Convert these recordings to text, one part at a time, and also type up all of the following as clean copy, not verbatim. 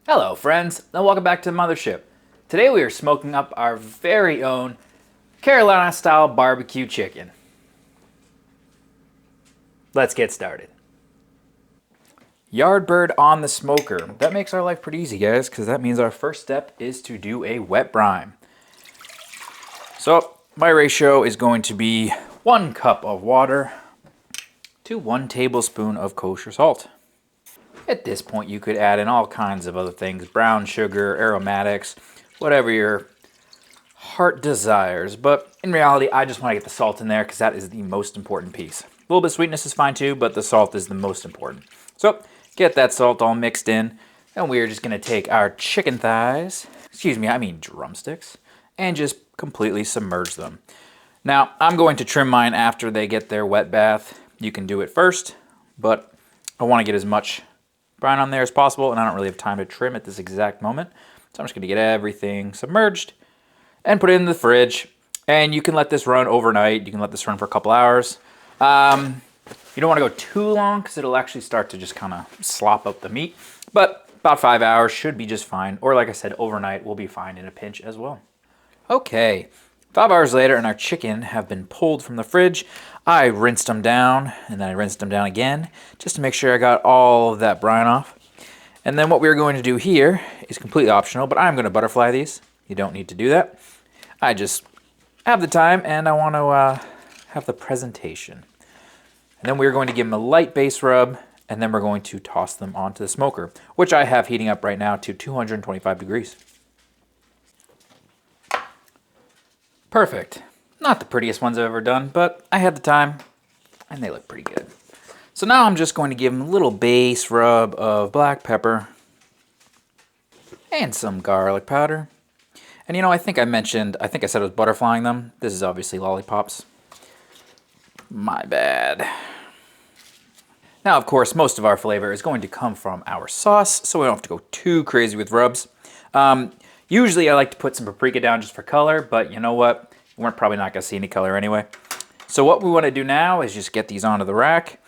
Hello friends, and welcome back to Mothership. Today we are smoking up our very own Carolina style barbecue chicken. Let's get started. Yardbird on the smoker. That makes our life pretty easy, guys, because that means our first step is to do a wet brine. So my ratio is going to be 1 cup of water to 1 tablespoon of kosher salt. At this point, you could add in all kinds of other things, brown sugar, aromatics, whatever your heart desires. But in reality, I just want to get the salt in there because that is the most important piece. A little bit of sweetness is fine too, but the salt is the most important. So get that salt all mixed in, and we are just going to take our chicken thighs, drumsticks, and just completely submerge them. Now, I'm going to trim mine after they get their wet bath. You can do it first, but I want to get as much brine on there as possible, and I don't really have time to trim at this exact moment. So I'm just going to get everything submerged and put it in the fridge. And you can let this run overnight. You can let this run for a couple hours. You don't want to go too long because it'll actually start to just kind of slop up the meat. But about 5 hours should be just fine. Or like I said, overnight will be fine in a pinch as well. Okay, 5 hours later and our chicken have been pulled from the fridge. I rinsed them down, and then I rinsed them down again, just to make sure I got all of that brine off. And then what we're going to do here is completely optional, but I'm going to butterfly these. You don't need to do that. I just have the time, and I want to have the presentation. And then we're going to give them a light base rub, and then we're going to toss them onto the smoker, which I have heating up right now to 225 degrees. Perfect. Not the prettiest ones I've ever done, but I had the time, and they look pretty good. So now I'm just going to give them a little base rub of black pepper and some garlic powder. And I think I said I was butterflying them. This is obviously lollipops. My bad. Now, of course, most of our flavor is going to come from our sauce, so we don't have to go too crazy with rubs. Usually I like to put some paprika down just for color, but you know what? We're probably not going to see any color anyway. So what we want to do now is just get these onto the rack.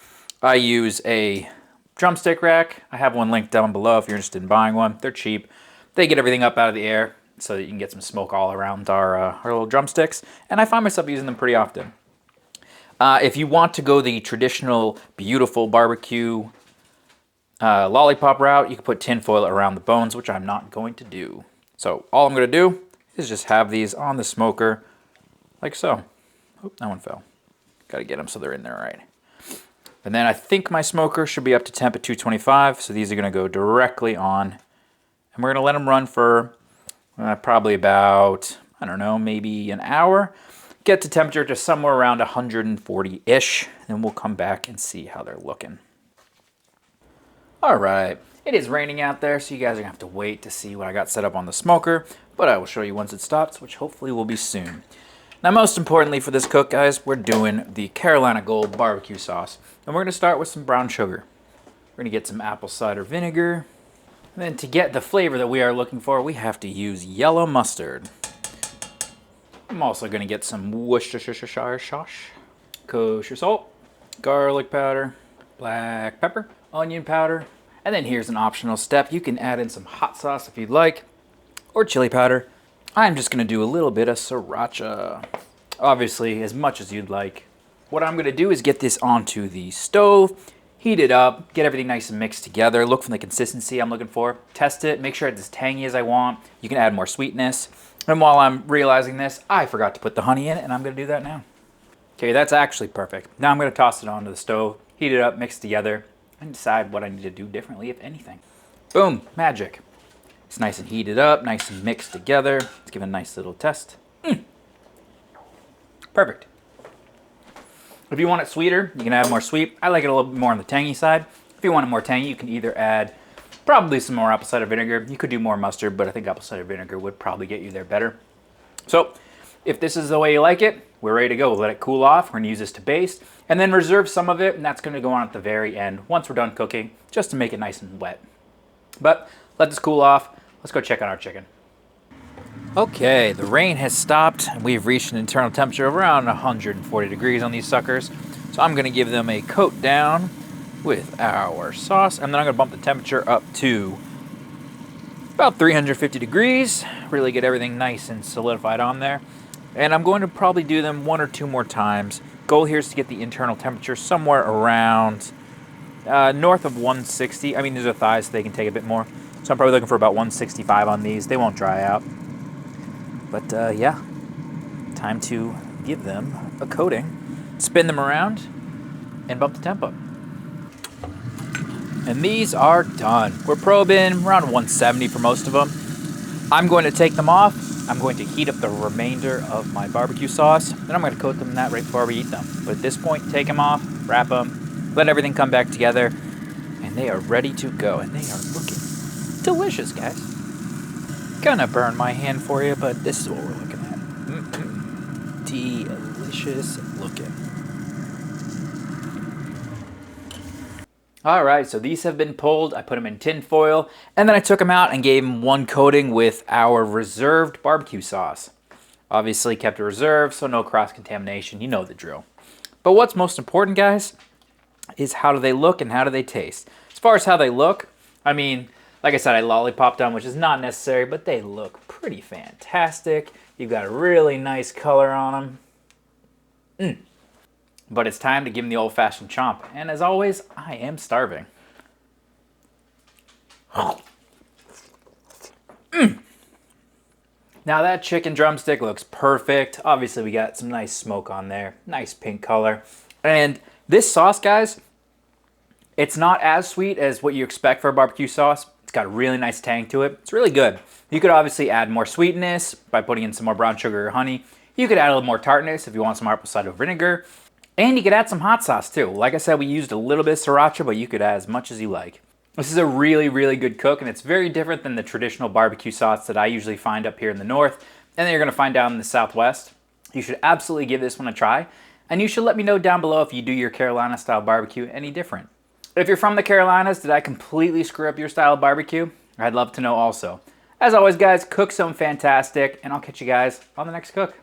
I use a drumstick rack. I have one linked down below if you're interested in buying one. They're cheap. They get everything up out of the air so that you can get some smoke all around our little drumsticks. And I find myself using them pretty often. If you want to go the traditional, beautiful barbecue lollipop route, you can put tinfoil around the bones, which I'm not going to do. So all I'm going to do is just have these on the smoker like so. Oop, that one fell. Got to get them so they're in there right. And then I think my smoker should be up to temp at 225, so these are going to go directly on. And we're going to let them run for probably about, I don't know, maybe an hour. Get to temperature to somewhere around 140-ish, and we'll come back and see how they're looking. All right. It is raining out there, so you guys are going to have to wait to see what I got set up on the smoker, but I will show you once it stops, which hopefully will be soon. Now, most importantly for this cook, guys, we're doing the Carolina Gold BBQ sauce, and we're going to start with some brown sugar. We're going to get some apple cider vinegar, and then to get the flavor that we are looking for, we have to use yellow mustard. I'm also going to get some Worcestershire sauce, kosher salt, garlic powder, black pepper, onion powder. And then here's an optional step. You can add in some hot sauce if you'd like, or chili powder. I'm just going to do a little bit of Siracha. Obviously, as much as you'd like. What I'm going to do is get this onto the stove, heat it up, get everything nice and mixed together, look for the consistency I'm looking for, test it, make sure it's as tangy as I want. You can add more sweetness. And while I'm realizing this, I forgot to put the honey in it, and I'm going to do that now. Okay, that's actually perfect. Now I'm going to toss it onto the stove, heat it up, mix it together, and decide what I need to do differently, if anything. Boom, magic. It's nice and heated up, nice and mixed together. Let's give it a nice little test. Perfect. If you want it sweeter, you can add more sweet. I like it a little bit more on the tangy side. If you want it more tangy, you can either add probably some more apple cider vinegar. You could do more mustard, but I think apple cider vinegar would probably get you there better. So if this is the way you like it, we're ready to go. We'll let it cool off. We're going to use this to baste and then reserve some of it, and that's going to go on at the very end once we're done cooking, just to make it nice and wet. But let this cool off. Let's go check on our chicken. Okay, the rain has stopped, and we've reached an internal temperature of around 140 degrees on these suckers. So I'm going to give them a coat down with our sauce, and then I'm going to bump the temperature up to About 350 degrees, really get everything nice and solidified on there. And I'm going to probably do them 1 or 2 more times. Goal here is to get the internal temperature somewhere around north of 160. I mean, these are thighs, so they can take a bit more. So I'm probably looking for about 165 on these. They won't dry out. But yeah, time to give them a coating. Spin them around and bump the temp up. And these are done. We're probing around 170 for most of them. I'm going to take them off. I'm going to heat up the remainder of my barbecue sauce. Then I'm going to coat them in that right before we eat them. But at this point, take them off, wrap them, let everything come back together, and they are ready to go. And they are looking delicious, guys. Gonna burn my hand for you, but this is what we're looking at. Delicious looking. All right, so these have been pulled. I put them in tin foil, and then I took them out and gave them one coating with our reserved barbecue sauce. Obviously kept it reserved, so no cross-contamination. You know the drill. But what's most important, guys, is how do they look and how do they taste? As far as how they look, I mean, like I said, I lollipopped them, which is not necessary, but they look pretty fantastic. You've got a really nice color on them. But it's time to give them the old-fashioned chomp. And as always, I am starving. Now that chicken drumstick looks perfect. Obviously, we got some nice smoke on there. Nice pink color. And this sauce, guys, it's not as sweet as what you expect for a barbecue sauce. It's got a really nice tang to it. It's really good. You could obviously add more sweetness by putting in some more brown sugar or honey. You could add a little more tartness if you want some apple cider vinegar. And you could add some hot sauce too. Like I said, we used a little bit of Siracha, but you could add as much as you like. This is a really, really good cook, and it's very different than the traditional barbecue sauce that I usually find up here in the north, and that you're gonna find down in the southwest. You should absolutely give this one a try, and you should let me know down below if you do your Carolina style barbecue any different. If you're from the Carolinas, did I completely screw up your style of barbecue? I'd love to know also. As always, guys, cook something fantastic, and I'll catch you guys on the next cook.